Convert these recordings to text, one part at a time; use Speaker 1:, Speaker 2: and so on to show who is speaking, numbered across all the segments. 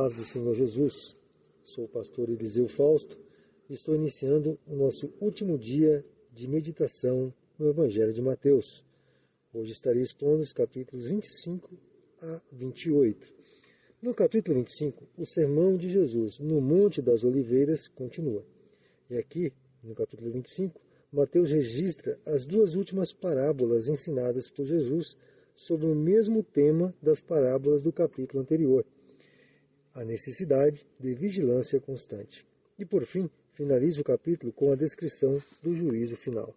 Speaker 1: paz do Senhor Jesus. Sou o pastor Eliseu Fausto e estou iniciando o nosso último dia de meditação no Evangelho de Mateus. Hoje estarei expondo os capítulos 25 a 28. No capítulo 25, o sermão de Jesus no Monte das Oliveiras continua. E aqui, no capítulo 25, Mateus registra as duas últimas parábolas ensinadas por Jesus sobre o mesmo tema das parábolas do capítulo anterior, a necessidade de vigilância constante. E, por fim, finaliza o capítulo com a descrição do juízo final.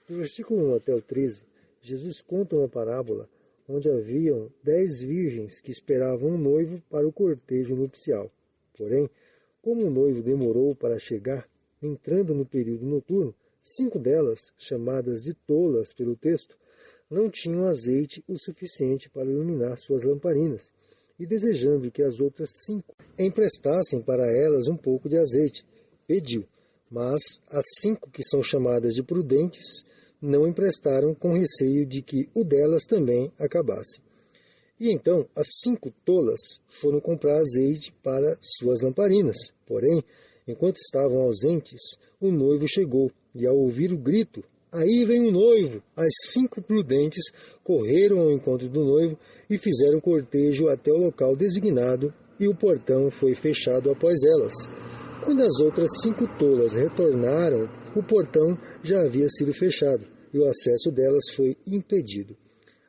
Speaker 1: Do versículo 1 até o 13, Jesus conta uma parábola onde haviam 10 virgens que esperavam um noivo para o cortejo nupcial. Porém, como o noivo demorou para chegar, entrando no período noturno, 5 delas, chamadas de tolas pelo texto, não tinham azeite o suficiente para iluminar suas lamparinas, e desejando que as outras 5 emprestassem para elas um pouco de azeite, pediu. Mas as 5 que são chamadas de prudentes não emprestaram, com receio de que o delas também acabasse. E então as 5 tolas foram comprar azeite para suas lamparinas. Porém, enquanto estavam ausentes, o noivo chegou, e ao ouvir o grito, "Aí vem o noivo!", as 5 prudentes correram ao encontro do noivo e fizeram cortejo até o local designado, e o portão foi fechado após elas. Quando as outras 5 tolas retornaram, o portão já havia sido fechado, e o acesso delas foi impedido.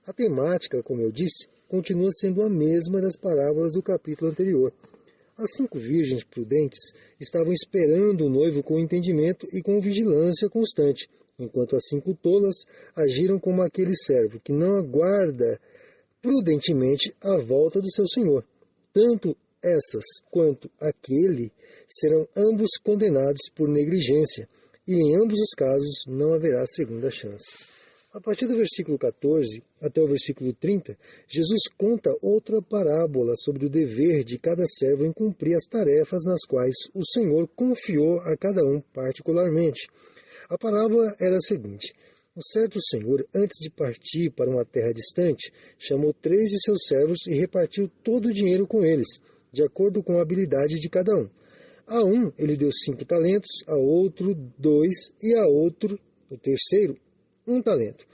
Speaker 1: A temática, como eu disse, continua sendo a mesma das parábolas do capítulo anterior. As 5 virgens prudentes estavam esperando o noivo com entendimento e com vigilância constante, enquanto as 5 tolas agiram como aquele servo que não aguarda prudentemente a volta do seu senhor. Tanto essas quanto aquele serão ambos condenados por negligência, e em ambos os casos não haverá segunda chance. A partir do versículo 14 até o versículo 30, Jesus conta outra parábola sobre o dever de cada servo em cumprir as tarefas nas quais o Senhor confiou a cada um particularmente. A parábola era a seguinte: um certo senhor, antes de partir para uma terra distante, chamou 3 de seus servos e repartiu todo o dinheiro com eles, de acordo com a habilidade de cada um. A um ele deu 5 talentos, a outro 2 e a outro, o terceiro, 1 talento.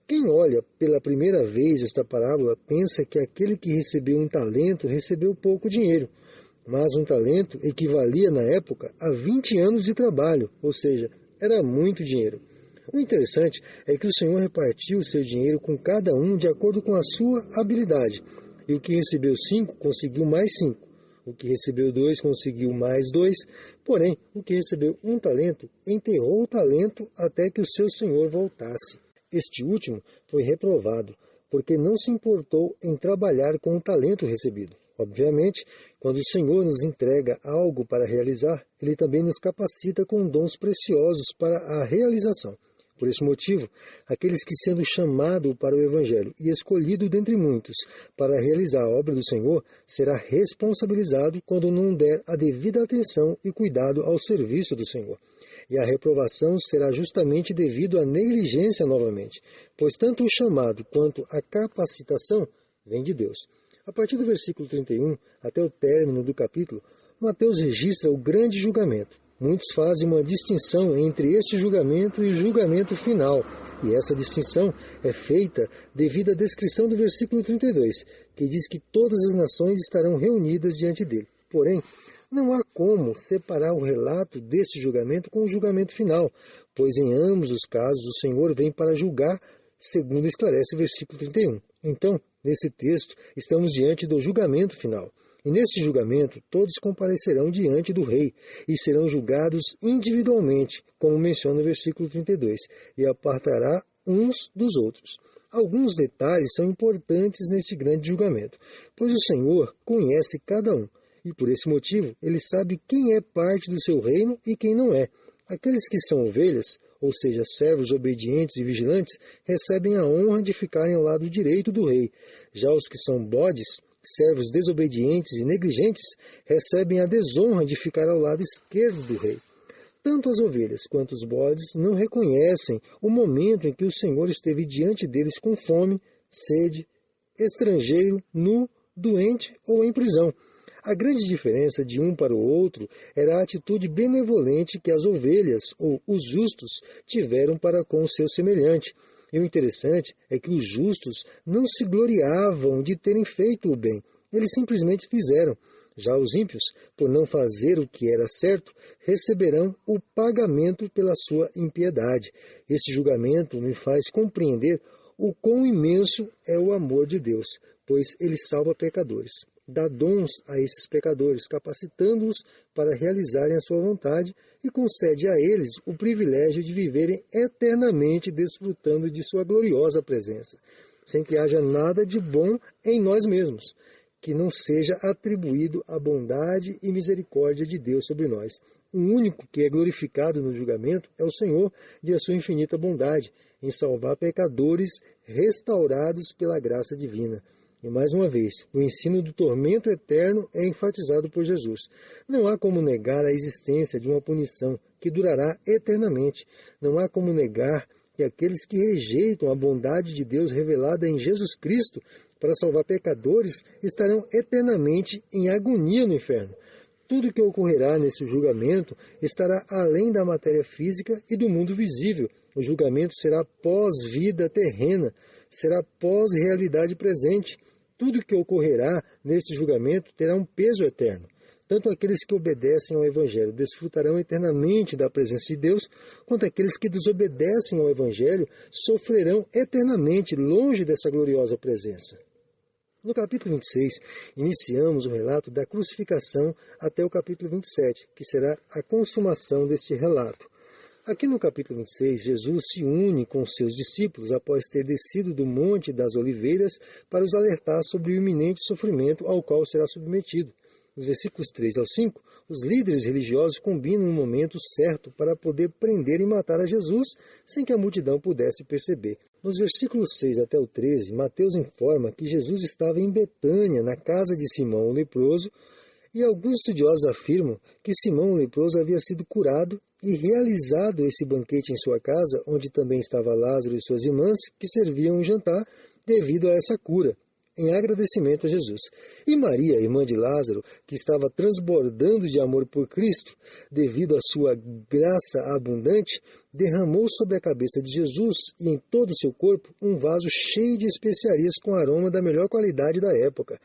Speaker 1: Quem olha pela primeira vez esta parábola pensa que aquele que recebeu 1 talento recebeu pouco dinheiro, mas 1 talento equivalia na época a 20 anos de trabalho, ou seja, era muito dinheiro. O interessante é que o Senhor repartiu o seu dinheiro com cada um de acordo com a sua habilidade, e o que recebeu 5 conseguiu mais 5. O que recebeu 2 conseguiu mais 2, porém, o que recebeu 1 talento enterrou o talento até que o seu senhor voltasse. Este último foi reprovado, porque não se importou em trabalhar com o talento recebido. Obviamente, quando o Senhor nos entrega algo para realizar, Ele também nos capacita com dons preciosos para a realização. Por esse motivo, aqueles que, sendo chamado para o Evangelho e escolhido dentre muitos para realizar a obra do Senhor, será responsabilizado quando não der a devida atenção e cuidado ao serviço do Senhor. E a reprovação será justamente devido à negligência novamente, pois tanto o chamado quanto a capacitação vem de Deus. A partir do versículo 31 até o término do capítulo, Mateus registra o grande julgamento. Muitos fazem uma distinção entre este julgamento e o julgamento final, e essa distinção é feita devido à descrição do versículo 32, que diz que todas as nações estarão reunidas diante dele. Porém, não há como separar o relato deste julgamento com o julgamento final, pois em ambos os casos o Senhor vem para julgar, segundo esclarece o versículo 31. Então, nesse texto, estamos diante do julgamento final. E nesse julgamento, todos comparecerão diante do rei e serão julgados individualmente, como menciona o versículo 32, e apartará uns dos outros. Alguns detalhes são importantes neste grande julgamento, pois o Senhor conhece cada um, e por esse motivo ele sabe quem é parte do seu reino e quem não é. Aqueles que são ovelhas, ou seja, servos obedientes e vigilantes, recebem a honra de ficarem ao lado direito do rei. Já os que são bodes, servos desobedientes e negligentes, recebem a desonra de ficar ao lado esquerdo do rei. Tanto as ovelhas quanto os bodes não reconhecem o momento em que o Senhor esteve diante deles com fome, sede, estrangeiro, nu, doente ou em prisão. A grande diferença de um para o outro era a atitude benevolente que as ovelhas, ou os justos, tiveram para com o seu semelhante. E o interessante é que os justos não se gloriavam de terem feito o bem, eles simplesmente fizeram. Já os ímpios, por não fazer o que era certo, receberão o pagamento pela sua impiedade. Este julgamento me faz compreender o quão imenso é o amor de Deus, pois ele salva pecadores. Dá dons a esses pecadores, capacitando-os para realizarem a sua vontade e concede a eles o privilégio de viverem eternamente desfrutando de sua gloriosa presença, sem que haja nada de bom em nós mesmos, que não seja atribuído à bondade e misericórdia de Deus sobre nós. O único que é glorificado no julgamento é o Senhor e a sua infinita bondade, em salvar pecadores restaurados pela graça divina. E mais uma vez, o ensino do tormento eterno é enfatizado por Jesus. Não há como negar a existência de uma punição que durará eternamente. Não há como negar que aqueles que rejeitam a bondade de Deus revelada em Jesus Cristo para salvar pecadores estarão eternamente em agonia no inferno. Tudo o que ocorrerá nesse julgamento estará além da matéria física e do mundo visível. O julgamento será pós-vida terrena, será pós-realidade presente. Tudo o que ocorrerá neste julgamento terá um peso eterno. Tanto aqueles que obedecem ao Evangelho desfrutarão eternamente da presença de Deus, quanto aqueles que desobedecem ao Evangelho sofrerão eternamente longe dessa gloriosa presença. No capítulo 26, iniciamos o relato da crucificação até o capítulo 27, que será a consumação deste relato. Aqui no capítulo 26, Jesus se une com seus discípulos após ter descido do Monte das Oliveiras para os alertar sobre o iminente sofrimento ao qual será submetido. Nos versículos 3 ao 5, os líderes religiosos combinam um momento certo para poder prender e matar a Jesus sem que a multidão pudesse perceber. Nos versículos 6 até o 13, Mateus informa que Jesus estava em Betânia, na casa de Simão o leproso, e alguns estudiosos afirmam que Simão o leproso havia sido curado e realizado esse banquete em sua casa, onde também estava Lázaro e suas irmãs, que serviam um jantar devido a essa cura, em agradecimento a Jesus. E Maria, irmã de Lázaro, que estava transbordando de amor por Cristo, devido à sua graça abundante, derramou sobre a cabeça de Jesus e em todo o seu corpo um vaso cheio de especiarias com aroma da melhor qualidade da época.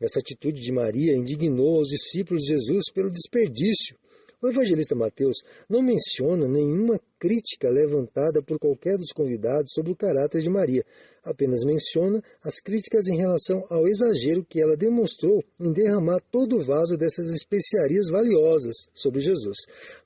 Speaker 1: Essa atitude de Maria indignou os discípulos de Jesus pelo desperdício. O evangelista Mateus não menciona nenhuma crítica levantada por qualquer dos convidados sobre o caráter de Maria, apenas menciona as críticas em relação ao exagero que ela demonstrou em derramar todo o vaso dessas especiarias valiosas sobre Jesus.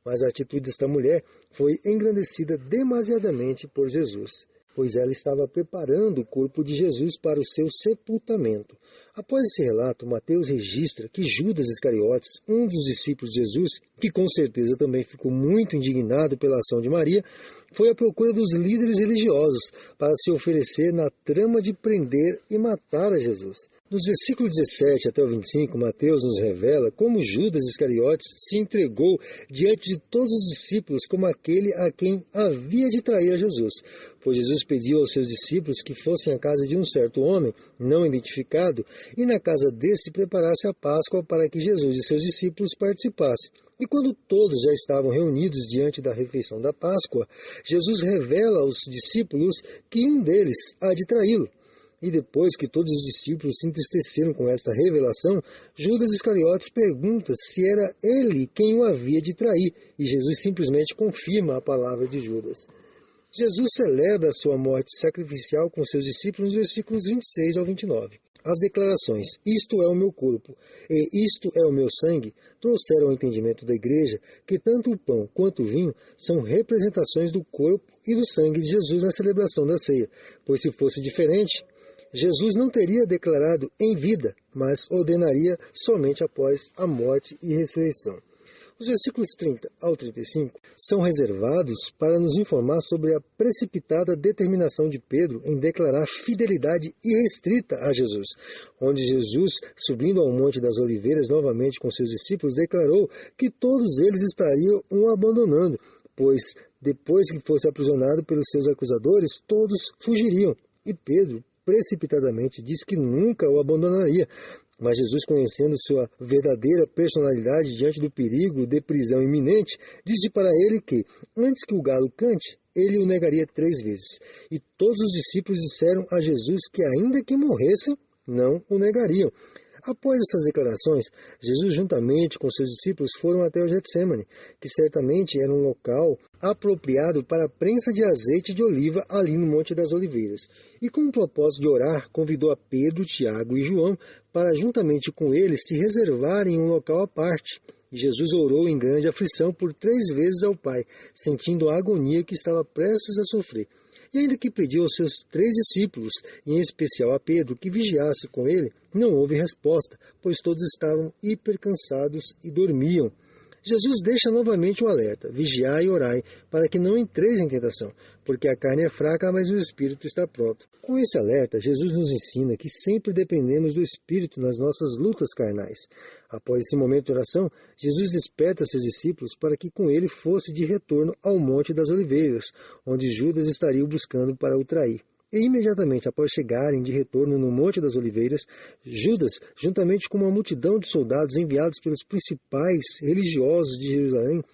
Speaker 1: Mas a atitude desta mulher foi engrandecida demasiadamente por Jesus, pois ela estava preparando o corpo de Jesus para o seu sepultamento. Após esse relato, Mateus registra que Judas Iscariotes, um dos discípulos de Jesus, que com certeza também ficou muito indignado pela ação de Maria, foi à procura dos líderes religiosos para se oferecer na trama de prender e matar a Jesus. Nos versículos 17 até o 25, Mateus nos revela como Judas Iscariotes se entregou diante de todos os discípulos como aquele a quem havia de trair a Jesus. Pois Jesus pediu aos seus discípulos que fossem à casa de um certo homem, não identificado, e na casa desse preparasse a Páscoa para que Jesus e seus discípulos participassem. E quando todos já estavam reunidos diante da refeição da Páscoa, Jesus revela aos discípulos que um deles há de traí-lo. E depois que todos os discípulos se entristeceram com esta revelação, Judas Iscariotes pergunta se era ele quem o havia de trair, e Jesus simplesmente confirma a palavra de Judas. Jesus celebra a sua morte sacrificial com seus discípulos nos versículos 26 ao 29. As declarações, isto é o meu corpo e isto é o meu sangue, trouxeram ao entendimento da igreja que tanto o pão quanto o vinho são representações do corpo e do sangue de Jesus na celebração da ceia, pois se fosse diferente, Jesus não teria declarado em vida, mas ordenaria somente após a morte e ressurreição. Os versículos 30 ao 35 são reservados para nos informar sobre a precipitada determinação de Pedro em declarar fidelidade irrestrita a Jesus, onde Jesus, subindo ao Monte das Oliveiras novamente com seus discípulos, declarou que todos eles estariam o abandonando, pois depois que fosse aprisionado pelos seus acusadores, todos fugiriam. E Pedro precipitadamente disse que nunca o abandonaria, Mas Jesus, conhecendo sua verdadeira personalidade diante do perigo de prisão iminente, disse para ele que, antes que o galo cante, ele o negaria 3 vezes. E todos os discípulos disseram a Jesus que, ainda que morressem, não o negariam. Após essas declarações, Jesus, juntamente com seus discípulos, foram até o Getsêmani, que certamente era um local apropriado para a prensa de azeite de oliva ali no Monte das Oliveiras. E com o propósito de orar, convidou a Pedro, Tiago e João para, juntamente com ele, se reservarem um local à parte. E Jesus orou em grande aflição por 3 vezes ao Pai, sentindo a agonia que estava prestes a sofrer. E ainda que pediu aos seus 3 discípulos, e em especial a Pedro, que vigiasse com ele, não houve resposta, pois todos estavam hipercansados e dormiam. Jesus deixa novamente um alerta: vigiai e orai, para que não entreis em tentação, porque a carne é fraca, mas o espírito está pronto. Com esse alerta, Jesus nos ensina que sempre dependemos do espírito nas nossas lutas carnais. Após esse momento de oração, Jesus desperta seus discípulos para que com ele fosse de retorno ao Monte das Oliveiras, onde Judas estaria o buscando para o trair. E imediatamente após chegarem de retorno no Monte das Oliveiras, Judas, juntamente com uma multidão de soldados enviados pelos principais religiosos de Jerusalém,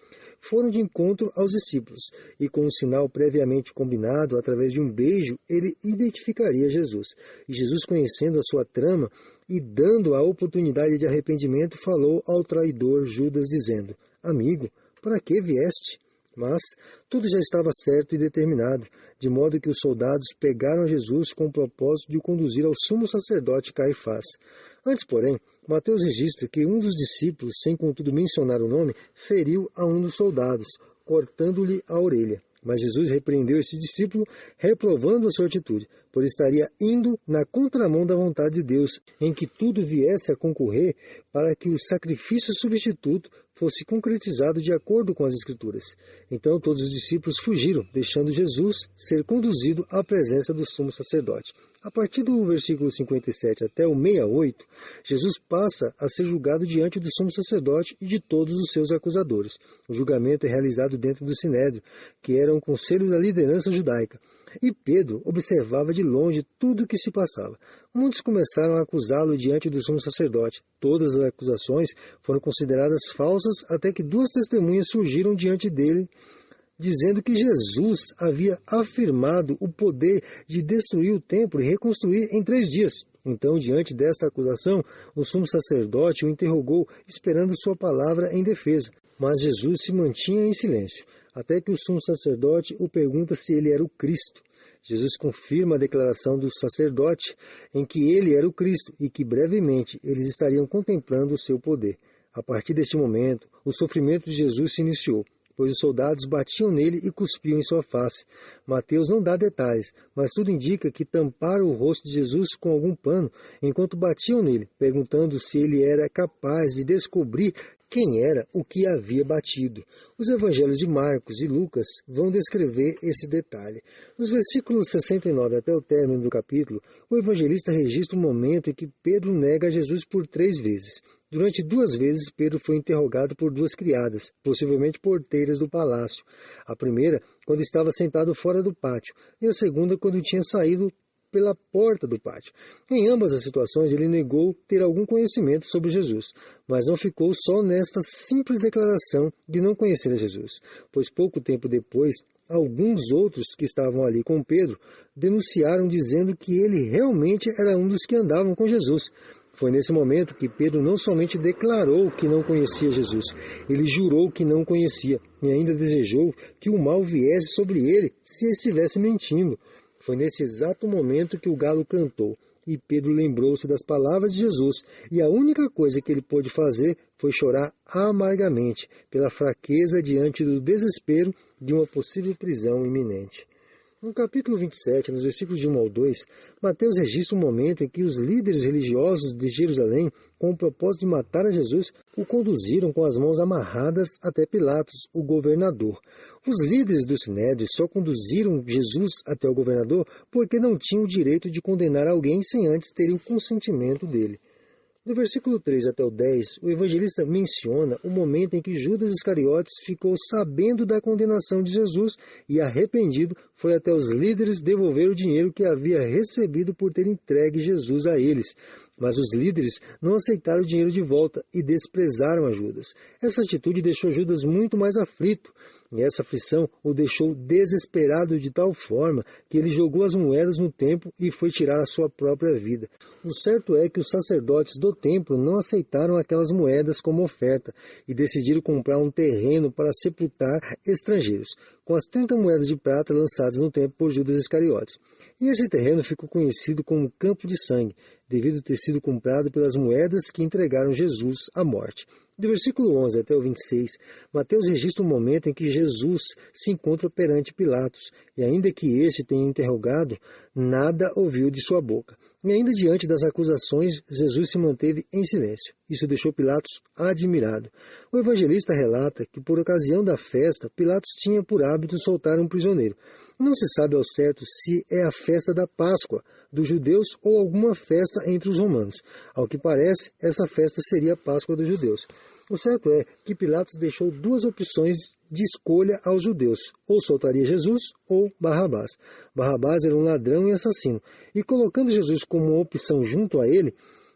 Speaker 1: foram de encontro aos discípulos, e com um sinal previamente combinado, através de um beijo, ele identificaria Jesus. E Jesus, conhecendo a sua trama e dando a oportunidade de arrependimento, falou ao traidor Judas, dizendo: Amigo, para que vieste? Mas tudo já estava certo e determinado, de modo que os soldados pegaram Jesus com o propósito de o conduzir ao sumo sacerdote Caifás. Antes, porém, Mateus registra que um dos discípulos, sem contudo mencionar o nome, feriu a um dos soldados, cortando-lhe a orelha. Mas Jesus repreendeu esse discípulo, reprovando a sua atitude, pois estaria indo na contramão da vontade de Deus, em que tudo viesse a concorrer para que o sacrifício substituto fosse concretizado de acordo com as Escrituras. Então todos os discípulos fugiram, deixando Jesus ser conduzido à presença do sumo sacerdote. A partir do versículo 57 até o 68, Jesus passa a ser julgado diante do sumo sacerdote e de todos os seus acusadores. O julgamento é realizado dentro do Sinédrio, que era um conselho da liderança judaica. E Pedro observava de longe tudo o que se passava. Muitos começaram a acusá-lo diante do sumo sacerdote. Todas as acusações foram consideradas falsas até que 2 testemunhas surgiram diante dele, dizendo que Jesus havia afirmado o poder de destruir o templo e reconstruir em 3 dias. Então, diante desta acusação, o sumo sacerdote o interrogou, esperando sua palavra em defesa. Mas Jesus se mantinha em silêncio, até que o sumo sacerdote o pergunta se ele era o Cristo. Jesus confirma a declaração do sacerdote em que ele era o Cristo e que brevemente eles estariam contemplando o seu poder. A partir deste momento, o sofrimento de Jesus se iniciou, pois os soldados batiam nele e cuspiam em sua face. Mateus não dá detalhes, mas tudo indica que tamparam o rosto de Jesus com algum pano enquanto batiam nele, perguntando se ele era capaz de descobrir quem era o que havia batido. Os evangelhos de Marcos e Lucas vão descrever esse detalhe. Nos versículos 69 até o término do capítulo, o evangelista registra o momento em que Pedro nega Jesus por 3 vezes. Durante 2 vezes, Pedro foi interrogado por 2 criadas, possivelmente porteiras do palácio. A primeira, quando estava sentado fora do pátio, e a segunda, quando tinha saído pela porta do pátio. Em ambas as situações, ele negou ter algum conhecimento sobre Jesus, mas não ficou só nesta simples declaração de não conhecer a Jesus, pois pouco tempo depois, alguns outros que estavam ali com Pedro denunciaram dizendo que ele realmente era um dos que andavam com Jesus. Foi nesse momento que Pedro não somente declarou que não conhecia Jesus, ele jurou que não conhecia e ainda desejou que o mal viesse sobre ele se estivesse mentindo. Foi nesse exato momento que o galo cantou, e Pedro lembrou-se das palavras de Jesus, e a única coisa que ele pôde fazer foi chorar amargamente pela fraqueza diante do desespero de uma possível prisão iminente. No capítulo 27, nos versículos de 1 ao 2, Mateus registra um momento em que os líderes religiosos de Jerusalém, com o propósito de matar a Jesus, o conduziram com as mãos amarradas até Pilatos, o governador. Os líderes do Sinédrio só conduziram Jesus até o governador porque não tinham o direito de condenar alguém sem antes terem o consentimento dele. Do versículo 3 até o 10, o evangelista menciona o momento em que Judas Iscariotes ficou sabendo da condenação de Jesus e, arrependido, foi até os líderes devolver o dinheiro que havia recebido por ter entregue Jesus a eles. Mas os líderes não aceitaram o dinheiro de volta e desprezaram a Judas. Essa atitude deixou Judas muito mais aflito. E essa aflição o deixou desesperado de tal forma que ele jogou as moedas no templo e foi tirar a sua própria vida. O certo é que os sacerdotes do templo não aceitaram aquelas moedas como oferta e decidiram comprar um terreno para sepultar estrangeiros, com as 30 moedas de prata lançadas no templo por Judas Iscariotes. E esse terreno ficou conhecido como Campo de Sangue, devido a ter sido comprado pelas moedas que entregaram Jesus à morte. Do versículo 11 até o 26, Mateus registra um momento em que Jesus se encontra perante Pilatos, e ainda que este tenha interrogado, nada ouviu de sua boca. E ainda diante das acusações, Jesus se manteve em silêncio. Isso deixou Pilatos admirado. O evangelista relata que, por ocasião da festa, Pilatos tinha por hábito soltar um prisioneiro. Não se sabe ao certo se é a festa da Páscoa dos judeus ou alguma festa entre os romanos. Ao que parece, essa festa seria a Páscoa dos judeus. O certo é que Pilatos deixou duas opções de escolha aos judeus, ou soltaria Jesus ou Barrabás. Barrabás era um ladrão e assassino, e colocando Jesus como uma opção junto a ele,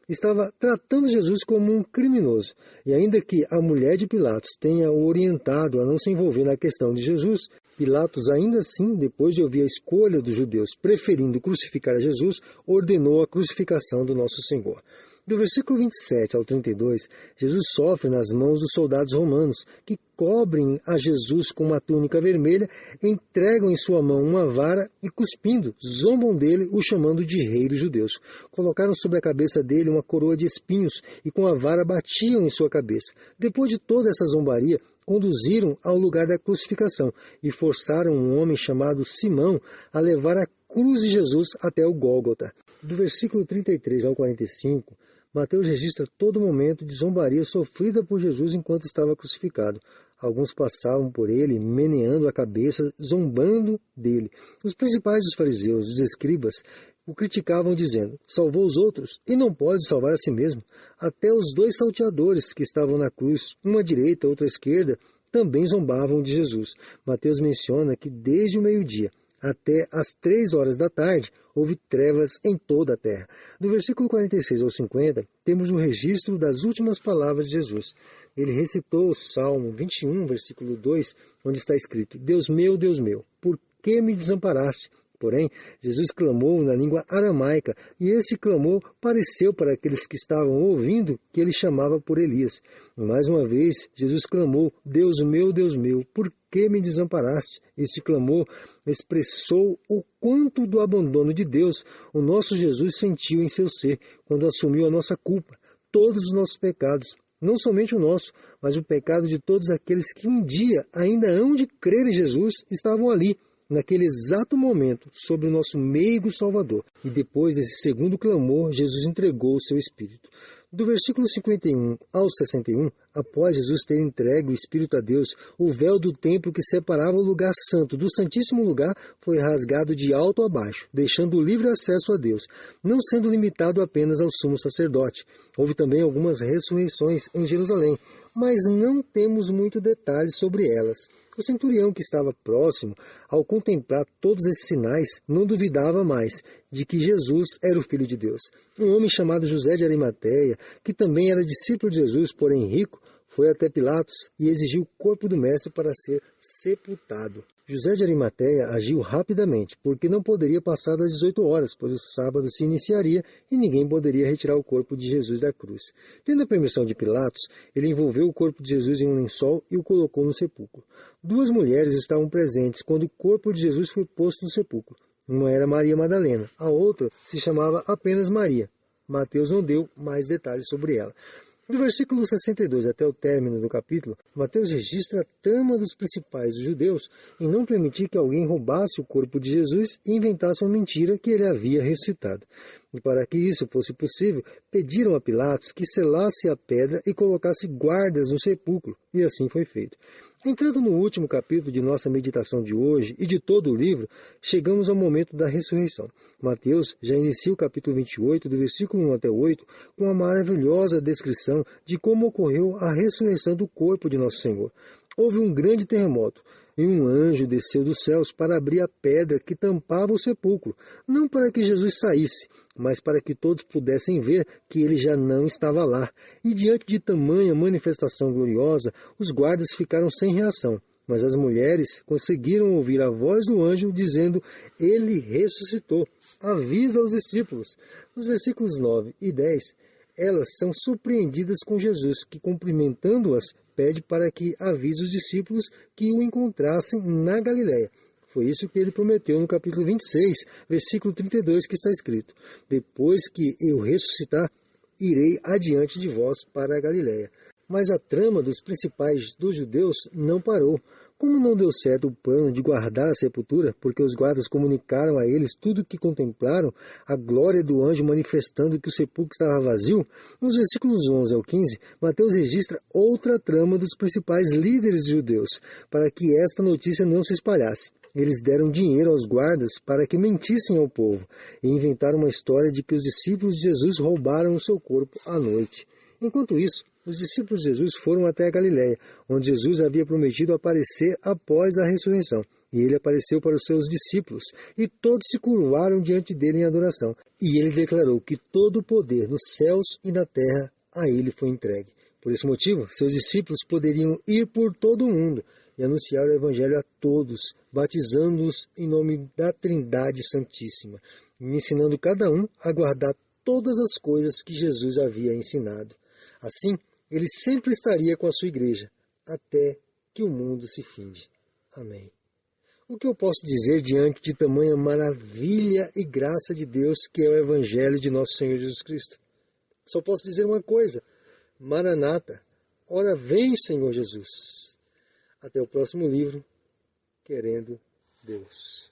Speaker 1: estava tratando Jesus como um criminoso. E ainda que a mulher de Pilatos tenha o orientado a não se envolver na questão de Jesus, Pilatos ainda assim, depois de ouvir a escolha dos judeus preferindo crucificar a Jesus, ordenou a crucificação do nosso Senhor. Do versículo 27 ao 32, Jesus sofre nas mãos dos soldados romanos, que cobrem a Jesus com uma túnica vermelha, entregam em sua mão uma vara e, cuspindo, zombam dele, o chamando de rei dos judeus. Colocaram sobre a cabeça dele uma coroa de espinhos e com a vara batiam em sua cabeça. Depois de toda essa zombaria, conduziram ao lugar da crucificação e forçaram um homem chamado Simão a levar a cruz de Jesus até o Gólgota. Do versículo 33 ao 45, Mateus registra todo momento de zombaria sofrida por Jesus enquanto estava crucificado. Alguns passavam por ele, meneando a cabeça, zombando dele. Os principais dos fariseus, os escribas, o criticavam dizendo: salvou os outros e não pode salvar a si mesmo. Até os dois salteadores que estavam na cruz, uma à direita, outra à esquerda, também zombavam de Jesus. Mateus menciona que desde o meio-dia até às 3 horas da tarde, houve trevas em toda a terra. Do versículo 46 ao 50, temos o registro das últimas palavras de Jesus. Ele recitou o Salmo 21, versículo 2, onde está escrito: Deus meu, por que me desamparaste? Porém, Jesus clamou na língua aramaica, e esse clamor pareceu para aqueles que estavam ouvindo que ele chamava por Elias. E mais uma vez, Jesus clamou: Deus meu, por que me desamparaste? Este clamor expressou o quanto do abandono de Deus o nosso Jesus sentiu em seu ser, quando assumiu a nossa culpa, todos os nossos pecados. Não somente o nosso, mas o pecado de todos aqueles que um dia ainda hão de crer em Jesus estavam ali, naquele exato momento, sobre o nosso meigo Salvador. E depois desse segundo clamor, Jesus entregou o seu Espírito. Do versículo 51 ao 61, após Jesus ter entregue o Espírito a Deus, o véu do templo que separava o lugar santo do Santíssimo Lugar foi rasgado de alto a baixo, deixando livre acesso a Deus, não sendo limitado apenas ao sumo sacerdote. Houve também algumas ressurreições em Jerusalém, mas não temos muito detalhes sobre elas. O centurião que estava próximo, ao contemplar todos esses sinais, não duvidava mais de que Jesus era o Filho de Deus. Um homem chamado José de Arimateia, que também era discípulo de Jesus, porém rico, foi até Pilatos e exigiu o corpo do mestre para ser sepultado. José de Arimateia agiu rapidamente, porque não poderia passar das 18 horas, pois o sábado se iniciaria e ninguém poderia retirar o corpo de Jesus da cruz. Tendo a permissão de Pilatos, ele envolveu o corpo de Jesus em um lençol e o colocou no sepulcro. 2 mulheres estavam presentes quando o corpo de Jesus foi posto no sepulcro. Uma era Maria Madalena, a outra se chamava apenas Maria. Mateus não deu mais detalhes sobre ela. Do versículo 62 até o término do capítulo, Mateus registra a trama dos principais dos judeus em não permitir que alguém roubasse o corpo de Jesus e inventasse uma mentira que ele havia ressuscitado. E para que isso fosse possível, pediram a Pilatos que selasse a pedra e colocasse guardas no sepulcro, e assim foi feito. Entrando no último capítulo de nossa meditação de hoje e de todo o livro, chegamos ao momento da ressurreição. Mateus já inicia o capítulo 28, do versículo 1 até 8, com uma maravilhosa descrição de como ocorreu a ressurreição do corpo de nosso Senhor. Houve um grande terremoto. E um anjo desceu dos céus para abrir a pedra que tampava o sepulcro, não para que Jesus saísse, mas para que todos pudessem ver que ele já não estava lá. E diante de tamanha manifestação gloriosa, os guardas ficaram sem reação. Mas as mulheres conseguiram ouvir a voz do anjo dizendo: ele ressuscitou. Avisa aos discípulos. Nos versículos 9 e 10, elas são surpreendidas com Jesus, que, cumprimentando-as, pede para que avise os discípulos que o encontrassem na Galiléia. Foi isso que ele prometeu no capítulo 26, versículo 32, que está escrito: depois que eu ressuscitar, irei adiante de vós para a Galiléia. Mas a trama dos principais dos judeus não parou. Como não deu certo o plano de guardar a sepultura, porque os guardas comunicaram a eles tudo o que contemplaram, a glória do anjo manifestando que o sepulcro estava vazio, nos versículos 11 ao 15, Mateus registra outra trama dos principais líderes judeus, para que esta notícia não se espalhasse. Eles deram dinheiro aos guardas para que mentissem ao povo, e inventaram uma história de que os discípulos de Jesus roubaram o seu corpo à noite. Enquanto isso, os discípulos de Jesus foram até a Galiléia, onde Jesus havia prometido aparecer após a ressurreição. E ele apareceu para os seus discípulos, e todos se curvaram diante dele em adoração. E ele declarou que todo o poder nos céus e na terra a ele foi entregue. Por esse motivo, seus discípulos poderiam ir por todo o mundo e anunciar o Evangelho a todos, batizando-os em nome da Trindade Santíssima, e ensinando cada um a guardar todas as coisas que Jesus havia ensinado. Assim, ele sempre estaria com a sua igreja, até que o mundo se finde. Amém. O que eu posso dizer diante de tamanha maravilha e graça de Deus que é o Evangelho de nosso Senhor Jesus Cristo? Só posso dizer uma coisa: Maranata, ora vem, Senhor Jesus. Até o próximo livro, querendo Deus.